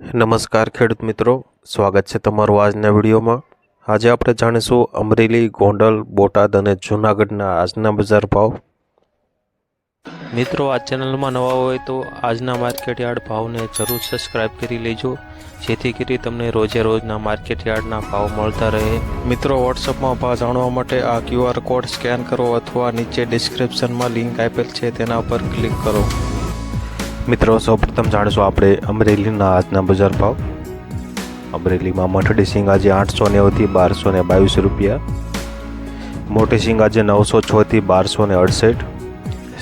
નમસ્કાર ખેડૂત મિત્રો, સ્વાગત છે તમારું આજના વિડીયોમાં। આજે આપણે જાણીશું અમરેલી, ગોંડલ, બોટાદ અને જૂનાગઢના આજના બજાર ભાવ। મિત્રો, આ ચેનલમાં નવા હોય તો આજના માર્કેટ યાર્ડ ભાવને જરૂર સબસ્ક્રાઇબ કરી લેજો, જેથી કરી તમને રોજે રોજના માર્કેટ યાર્ડના ભાવ મળતા રહે। મિત્રો, વોટ્સઅપમાં ભાવ જાણવા માટે આ QR કોડ સ્કેન કરો અથવા નીચે ડિસ્ક્રિપ્શનમાં લિંક આપેલ છે તેના પર ક્લિક કરો। મિત્રો, સૌપ્રથમ જાણીશું આપણે અમરેલીના આજના બજાર ભાવ। અમરેલીમાં મઠડી સિંગ આજે 890 થી 1222 રૂપિયા, મોટી સિંગ આજે 906 થી 1268,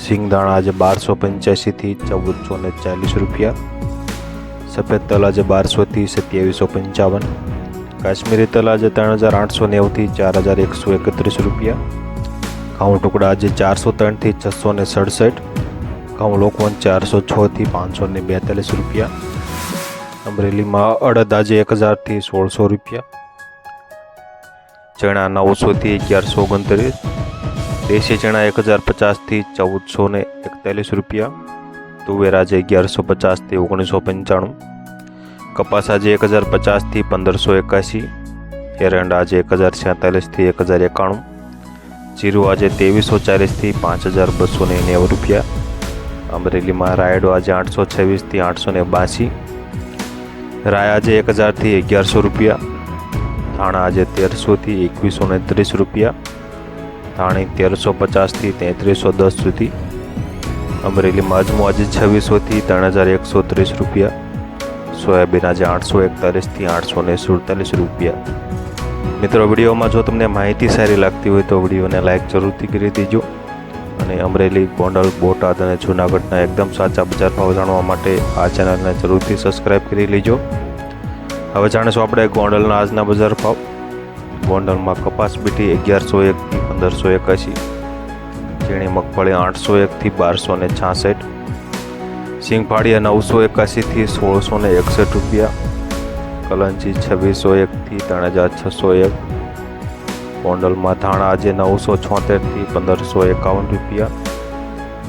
સિંગદાણા આજે 1285 થી 1440 રૂપિયા, સફેદ તલ આજે 1200 થી 2755, કાશ્મીરી તલ આજે 3890 થી 4131 રૂપિયા, ઘઉં ટુકડા આજે 403 થી 667, ઘઉં લોકવન 406 થી 542 રૂપિયા, અમરેલીમાં અડદ આજે 1000 થી 1600 રૂપિયા, ચણા 900 થી 1129, દેશી ચણા 1050 થી 1441 રૂપિયા, તુવેર આજે 1150 થી 1995, કપાસ આજે 1050 થી 1581, એરંડા આજે 1046 થી 1091, જીરું આજે 2340 થી 5290 રૂપિયા, અમરેલીમાં રાયડો આજે 826 થી 882, રાય આજે 1000 થી 1100 રૂપિયા, ધાણા આજે 1300 થી 2130 રૂપિયા, ધાણી 1350 થી 3310 સુધી, અમરેલીમાં અજમો આજે 2600 થી 3130 રૂપિયા, સોયાબીન આજે 841 થી 847 રૂપિયા। મિત્રો, વિડીયોમાં જો તમને માહિતી સારી લાગતી હોય તો વિડીયોને લાઈક જરૂરથી કરી દેજો અને અમરેલી, ગોંડલ, બોટાદ અને જૂનાગઢના એકદમ સાચા બજાર ભાવ જાણવા માટે આ ચેનલને જરૂરથી સબસ્ક્રાઇબ કરી લેજો। હવે જાણીશું આપણે ગોંડલના આજના બજાર ભાવ। ગોંડલમાં કપાસ બીટી 1101 થી 1581, ઝીણી મગફળી 801 થી 1266, સિંગફાળિયા 981 થી 1661 રૂપિયા, કલંજી 2601 થી 3601, ગોંડલમાં ધાણા આજે 976 થી 1551 રૂપિયા,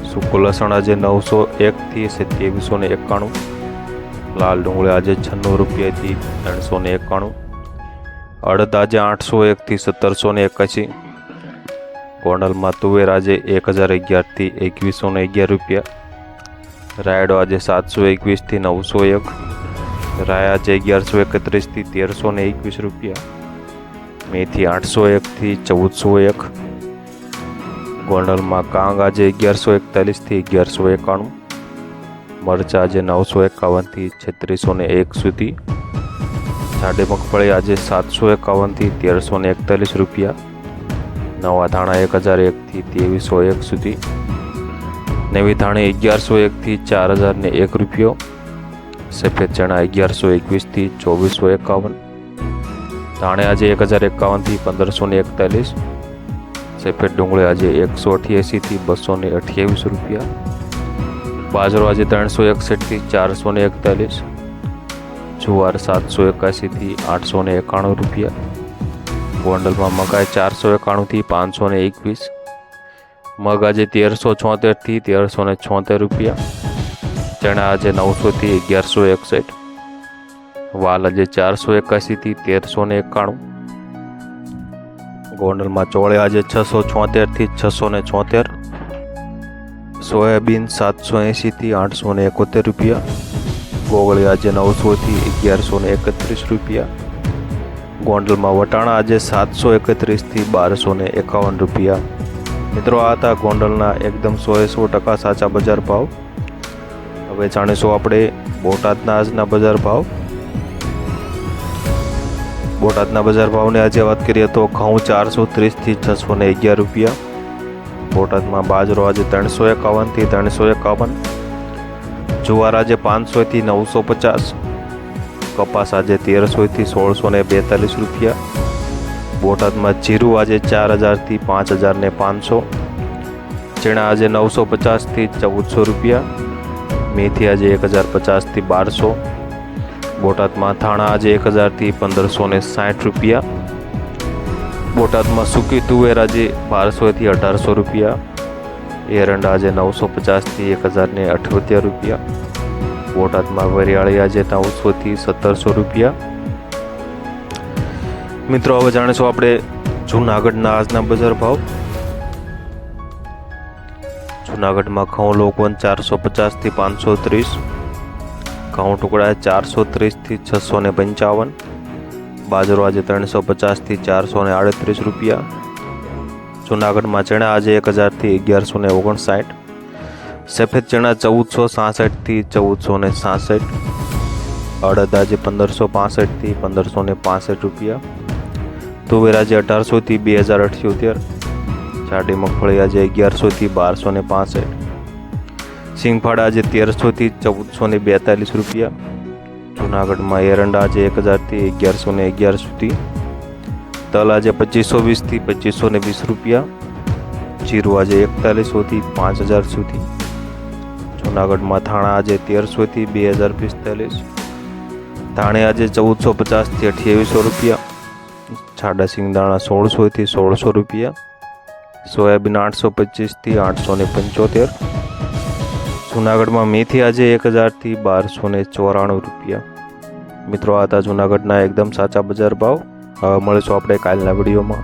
સૂકું લસણ આજે 901 થી 2791, લાલ ડુંગળી આજે 96 રૂપિયાથી 391, અડદ આજે 801 થી 1781, ગોંડલમાં તુવેર આજે 1011 થી 2111 રૂપિયા, રાયડો આજે 721 થી 901, રાય આજે 1131 થી 1321 રૂપિયા, મેથી 801 થી 1401, ગોંડલમાં કાંગ આજે 1141 થી 1191, મરચા આજે 951 થી 3601 સુધી, જાડી મગફળી આજે 751 થી 1341 રૂપિયા, નવા ધાણા 1001 થી 2301 સુધી, નવી ધાણી 1101 થી 4001 રૂપિયો, સફેદ ચણા 1121 થી 2451, ધાણે આજે 1051 થી 1541, સફેદ ડુંગળી આજે 188 થી 228 રૂપિયા, બાજરો આજે 361 થી 441, જુવાર 781 થી 891 રૂપિયા, ગોંડલમાં મકાઈ 491 થી 521, મગ આજે 1374 થી 1376 રૂપિયા, ચણા આજે 900 થી 1161, વાલ આજે 481 થી 1391, ગોંડલમાં ચોળે આજે 676 થી 676, સોયાબીન 780 થી 871 રૂપિયા, ગોગળી આજે 900 થી 1131 રૂપિયા, ગોંડલમાં વટાણા આજે 731 થી 1251 રૂપિયા। મિત્રો, આ હતા ગોંડલના એકદમ 100% સાચા બજાર ભાવ। હવે જાણીશું આપણે બોટાદના આજના બજાર ભાવ। બોટાદના બજાર ભાવની આજે વાત કરીએ તો ઘઉં 430 થી 611 રૂપિયા, બોટાદમાં બાજરો આજે 351 થી 351, જુવાર આજે 500 થી 950, કપાસ આજે 1300 થી 1642 રૂપિયા, બોટાદમાં જીરું આજે 4000 થી 5500, ચણા આજે 950 થી 1400 રૂપિયા, મેથી આજે 1050 થી 1200, બોટાદમાં ધાણા આજે 1000 થી 1560 રૂપિયા, બોટાદમાં સૂકી તુવેર આજે 1200 થી 1800 રૂપિયા, એરંડા આજે 950 થી 1078 રૂપિયા, બોટાદમાં વરિયાળી આજે 900 થી 1700 રૂપિયા। મિત્રો હવે જાણીશું આપણે જૂનાગઢના આજના બજાર ભાવ। જૂનાગઢમાં ઘઉં લોકવન 450 થી 530, ઘઉં ટુકડા 430 થી 655, બાજરો આજે 350 થી 438 રૂપિયા। જૂનાગઢમાં ચણા આજે 1000 થી 1159, સફેદ ચણા 1466 થી 1466, અડદ આજે 1565 થી 1565 રૂપિયા। તુવેર આજે 1800 થી 2078, જાડી મગફળી આજે 1100 થી 1265, સિંગફાડા આજે 1300 થી 1442 રૂપિયા। જૂનાગઢમાં એરંડા આજે 1000 થી 1111 સુધી, તલ આજે 2520 થી 2520 રૂપિયા, જીરું આજે 4100 થી 5000 સુધી। જૂનાગઢમાં ધાણા આજે 1300 થી 2045, ધાણે આજે 1450 થી 2800 રૂપિયા, જાડા સિંગદાણા 1600 થી 1600 રૂપિયા, સોયાબીન 825 થી 875। જૂનાગઢમાં મેથી આજે 1000 થી 1294 રૂપિયા। મિત્રો આ હતા જૂનાગઢના એકદમ સાચા બજાર ભાવ। હવે મળીશું આપણે કાલના વિડીયોમાં।